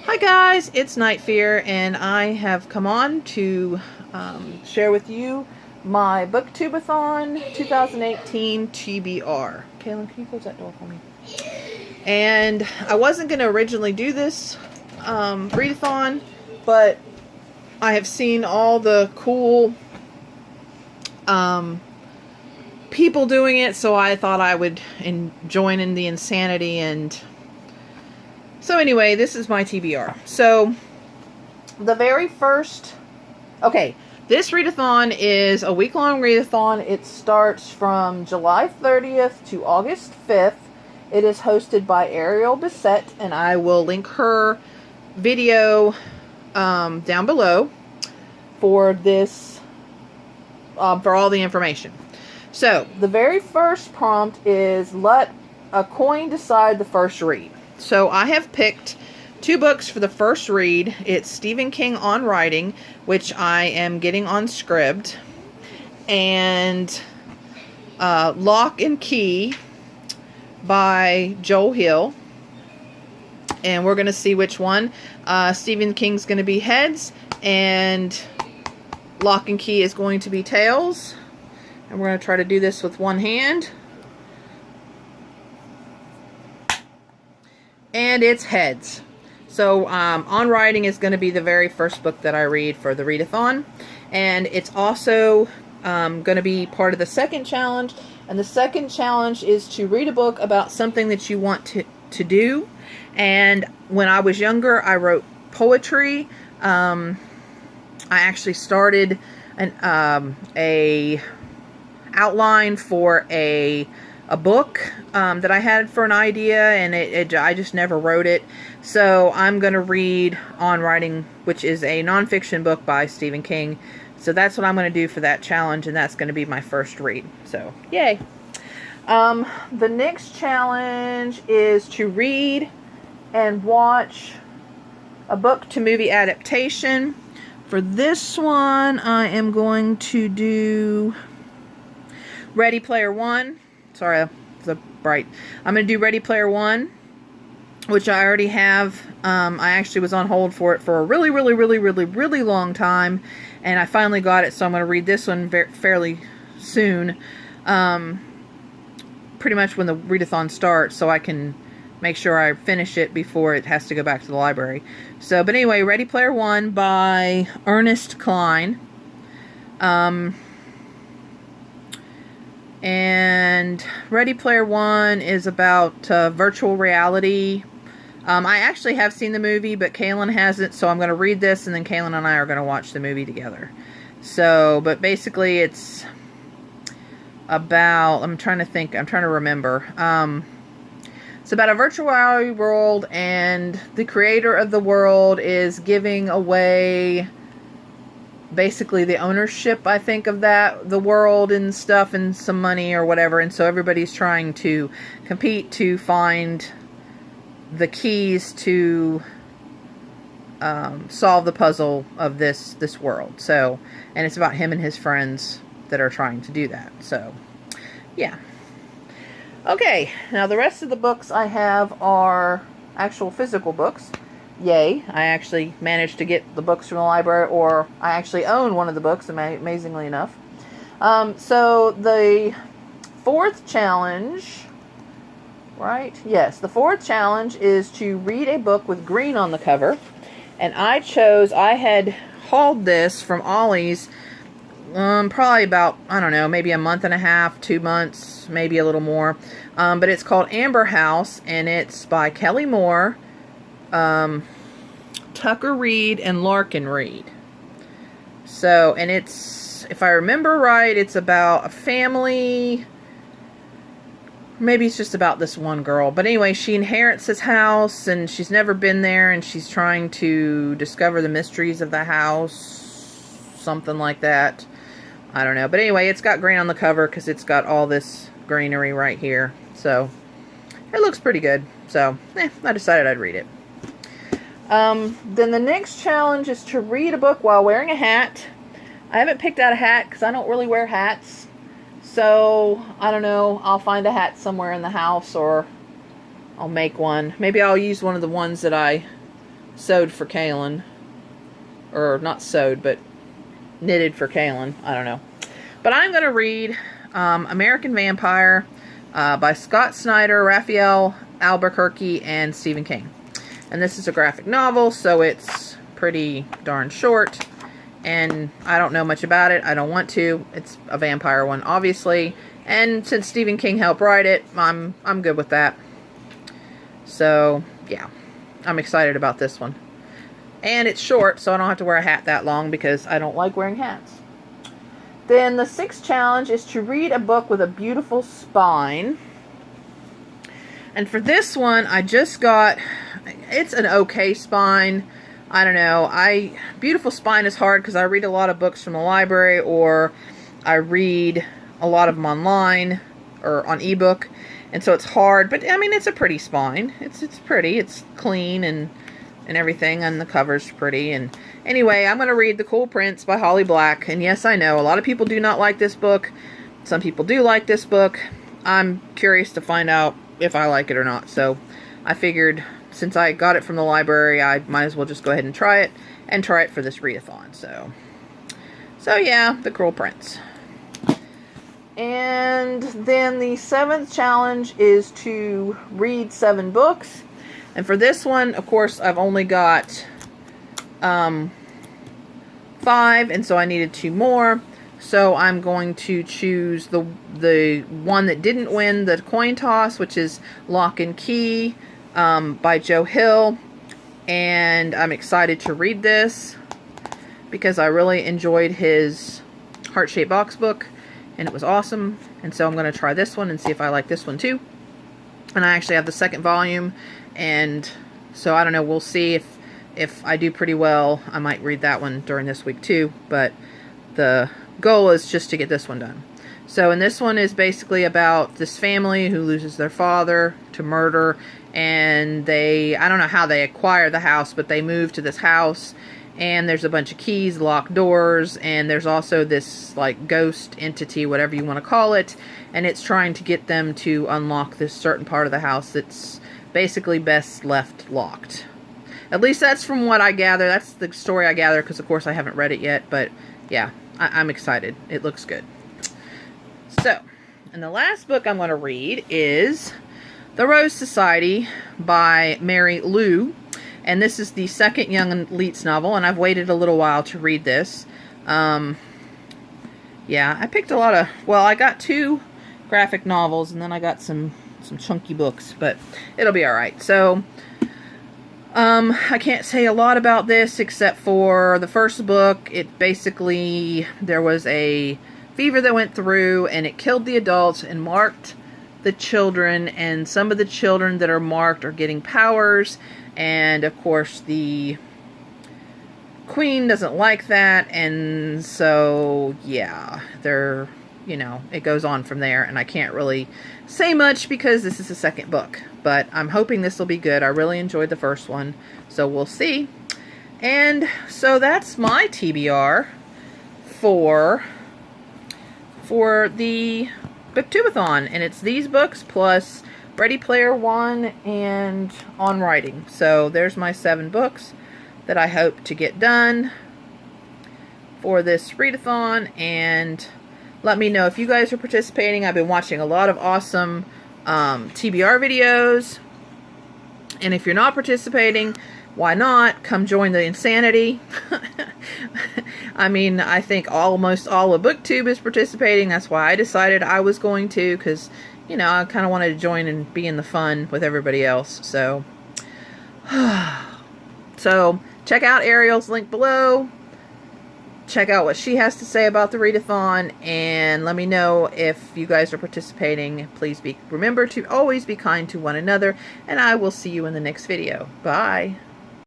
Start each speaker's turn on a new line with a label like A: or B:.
A: Hi guys, it's Night Fear, and I have come on to share with you my BookTubeAthon 2018 TBR. Kaylin, can you close that door for me? And I wasn't going to originally do this readathon, but I have seen all the cool people doing it, so I thought I would join in the insanity. And so anyway, this is my TBR. So the very first, this readathon is a week-long readathon. It starts from July 30th to August 5th. It is hosted by Ariel Bissett, and I will link her video down below for this, for all the information. So the very first prompt is let a coin decide the first read. So I have picked two books for the first read. It's Stephen King On Writing, which I am getting on Scribd, and Lock and Key by Joel Hill. And we're going to see which one. Stephen King's going to be heads, and Lock and Key is going to be tails. And we're going to try to do this with one hand. And it's heads. So On Writing is going to be the very first book that I read for the readathon. And it's also going to be part of the second challenge. And the second challenge is to read a book about something that you want to do. And when I was younger, I wrote poetry. I actually started a outline for a book that I had for an idea, and I just never wrote it. So I'm going to read On Writing, which is a nonfiction book by Stephen King. So that's what I'm going to do for that challenge, and that's going to be my first read. So, yay. The next challenge is to read and watch a book to movie adaptation. For this one, I am going to do Ready Player One. Sorry, the bright. I'm going to do Ready Player One, which I already have. I actually was on hold for it for a really long time, and I finally got it, so I'm going to read this one fairly soon. Pretty much when the readathon starts, so I can make sure I finish it before it has to go back to the library. So, but anyway, Ready Player One by Ernest Cline. And Ready Player One is about virtual reality. I actually have seen the movie, but Kaylin hasn't, so I'm going to read this, and then Kaylin and I are going to watch the movie together. So, but basically it's about, I'm trying to remember. It's about a virtual reality world, and the creator of the world is giving away basically the ownership, I think, of the world and stuff, and some money or whatever. And so everybody's trying to compete to find the keys to solve the puzzle of this world. So, and it's about him and his friends that are trying to do that. So, yeah. Okay, now the rest of the books I have are actual physical books. Yay, I actually managed to get the books from the library, or I actually own one of the books, amazingly enough. So the fourth challenge, right? Yes, the fourth challenge is to read a book with green on the cover. And I had hauled this from Ollie's probably about, I don't know, maybe a month and a half, 2 months, maybe a little more. But it's called Amber House, and it's by Kelly Moore, Tucker Reed, and Larkin Reed. So, and it's, if I remember right, it's about a family. Maybe it's just about this one girl. But anyway, she inherits this house, and she's never been there, and she's trying to discover the mysteries of the house. Something like that. I don't know. But anyway, it's got green on the cover because it's got all this greenery right here. So, it looks pretty good. So, I decided I'd read it. Then the next challenge is to read a book while wearing a hat. I haven't picked out a hat because I don't really wear hats. So, I don't know. I'll find a hat somewhere in the house, or I'll make one. Maybe I'll use one of the ones that I sewed for Kaylin. Or not sewed, but knitted for Kaylin. I don't know. But I'm going to read American Vampire by Scott Snyder, Raphael Albuquerque, and Stephen King. And this is a graphic novel, so it's pretty darn short. And I don't know much about it. I don't want to. It's a vampire one, obviously. And since Stephen King helped write it, I'm good with that. So, yeah. I'm excited about this one. And it's short, so I don't have to wear a hat that long because I don't like wearing hats. Then the 6th challenge is to read a book with a beautiful spine. And for this one, I just got, it's an okay spine. I don't know. Beautiful spine is hard because I read a lot of books from the library, or I read a lot of them online or on ebook. And so it's hard, but I mean, it's a pretty spine. It's pretty. It's clean and everything, and the cover's pretty. And anyway, I'm going to read The Cool Prince by Holly Black. And yes, I know a lot of people do not like this book. Some people do like this book. I'm curious to find out if I like it or not. So I figured since I got it from the library, I might as well just go ahead and try it for this readathon. So yeah, The Cruel Prince. And then the 7th challenge is to read 7 books. And for this one, of course, I've only got 5, and so I needed 2 more. So I'm going to choose the one that didn't win the coin toss, which is Lock and Key by Joe Hill. And I'm excited to read this because I really enjoyed his heart-shaped box book, and it was awesome. And so I'm going to try this one and see if I like this one too. And I actually have the 2nd volume, and so I don't know, we'll see if I do pretty well. I might read that one during this week too, but the goal is just to get this one done. So, and this one is basically about this family who loses their father to murder, and I don't know how they acquire the house, but they move to this house, and there's a bunch of keys, locked doors, and there's also this like ghost entity, whatever you want to call it, and it's trying to get them to unlock this certain part of the house that's basically best left locked. At least that's from what I gather. That's the story I gather, because of course I haven't read it yet, but yeah, I'm excited. It looks good. So, and the last book I'm going to read is The Rose Society by Mary Lou. And this is the 2nd Young Elites novel, and I've waited a little while to read this. Yeah, I picked a lot of, well, I got 2 graphic novels, and then I got some chunky books, but it'll be alright. So, I can't say a lot about this except for the first book. It basically, there was a fever that went through, and it killed the adults and marked the children, and some of the children that are marked are getting powers, and of course the queen doesn't like that, and so yeah, they're, you know, it goes on from there, and I can't really say much because this is the 2nd book, but I'm hoping this will be good. I really enjoyed the first one, so we'll see. And so that's my TBR for the BookTubeAthon, and it's these books plus Ready Player One and On Writing. So there's my 7 books that I hope to get done for this readathon, and let me know if you guys are participating. I've been watching a lot of awesome TBR videos, and if you're not participating, why not? Come join the insanity. I mean, I think almost all of BookTube is participating. That's why I decided I was going to, because, you know, I kind of wanted to join and be in the fun with everybody else. So, so check out Ariel's link below. Check out what she has to say about the readathon, and let me know if you guys are participating. Please remember to always be kind to one another, and I will see you in the next video. Bye.